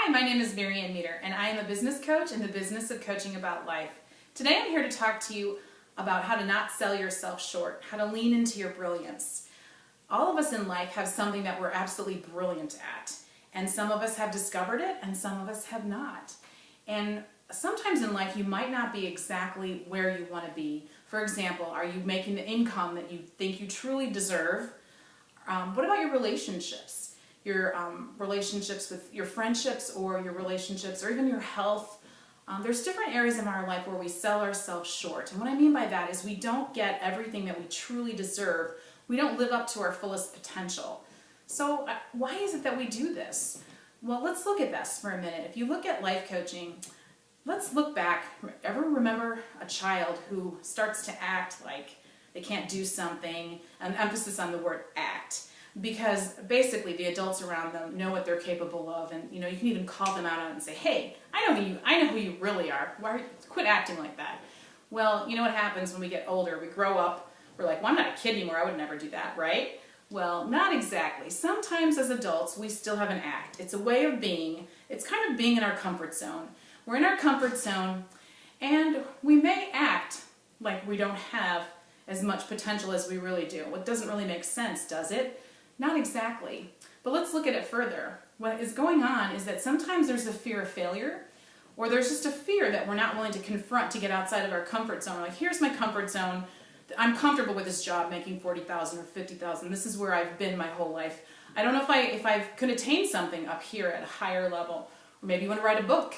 Hi, my name is Marianne Meeder, and I am a business coach in the business of coaching about life. Today I'm here to talk to you about how to not sell yourself short, how to lean into your brilliance. All of us in life have something that we're absolutely brilliant at, and some of us have discovered it, and some of us have not. And sometimes in life you might not be exactly where you want to be. For example, are you making the income that you think you truly deserve? What about your relationships? Your relationships with your friendships, or your relationships, or even your health. There's different areas in our life where we sell ourselves short. And what I mean by that is we don't get everything that we truly deserve. We don't live up to our fullest potential. So why is it that we do this? Well, let's look at this for a minute. If you look at life coaching, let's look back. Ever remember a child who starts to act like they can't do something? An emphasis on the word act. Because basically the adults around them know what they're capable of, and you can even call them out on it and say, hey, I know who you really are. Quit acting like that. Well, you know what happens when we get older? We grow up, we're like, well, I'm not a kid anymore, I would never do that, right? Well, not exactly. Sometimes as adults we still have an act. It's a way of being. It's kind of being in our comfort zone. We're in our comfort zone, and we may act like we don't have as much potential as we really do. It doesn't really make sense, does it? Not exactly. But let's look at it further. What is going on is that sometimes there's a fear of failure, or there's just a fear that we're not willing to confront to get outside of our comfort zone. Like, here's my comfort zone. I'm comfortable with this job making $40,000 or $50,000. This is where I've been my whole life. I don't know if I could attain something up here at a higher level. Or maybe you want to write a book.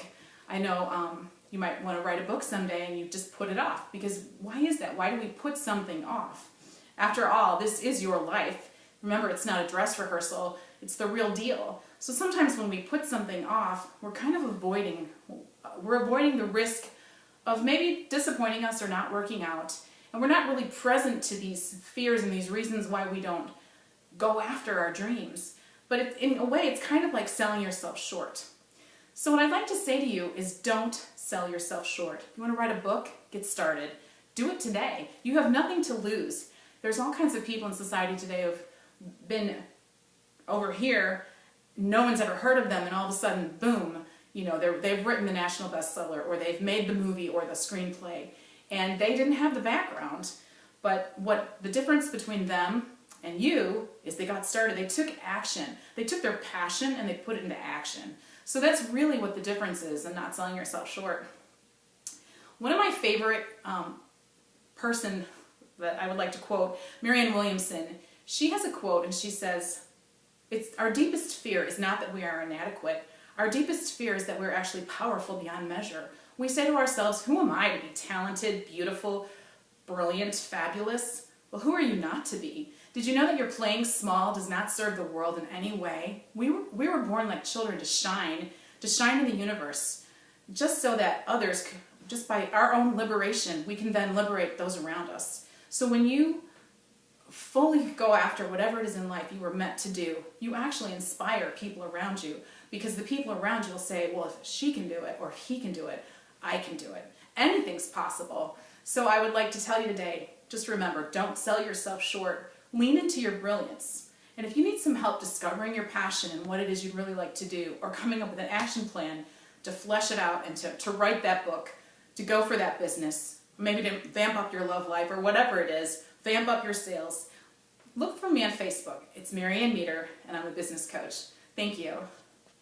I know you might want to write a book someday and you just put it off. Because why is that? Why do we put something off? After all, this is your life. Remember, it's not a dress rehearsal, it's the real deal. So sometimes when we put something off, we're kind of avoiding the risk of maybe disappointing us or not working out. And we're not really present to these fears and these reasons why we don't go after our dreams. But in a way, it's kind of like selling yourself short. So what I'd like to say to you is don't sell yourself short. If you want to write a book, get started. Do it today. You have nothing to lose. There's all kinds of people in society today who've been over here, no one's ever heard of them, and all of a sudden, boom, they've written the national bestseller, or they've made the movie or the screenplay, and they didn't have the background. But what the difference between them and you is they got started. They took action. They took their passion and they put it into action. So that's really what the difference is in not selling yourself short. One of my favorite person that I would like to quote, Marianne Williamson. She has a quote, and she says, our deepest fear is not that we are inadequate. Our deepest fear is that we're actually powerful beyond measure. We say to ourselves, who am I to be talented, beautiful, brilliant, fabulous? Well, who are you not to be? Did you know that your playing small does not serve the world in any way? We were born like children to shine in the universe, just so that others, just by our own liberation, we can then liberate those around us. So when you fully go after whatever it is in life you were meant to do, you actually inspire people around you, because the people around you will say, well, if she can do it, or if he can do it, I can do it. Anything's possible. So I would like to tell you today, just remember, don't sell yourself short. Lean into your brilliance. And if you need some help discovering your passion and what it is you'd really like to do, or coming up with an action plan to flesh it out and to write that book, to go for that business, maybe to vamp up your love life, or whatever it is, vamp up your sales, look for me on Facebook. It's Marianne Meeder, and I'm a business coach. Thank you.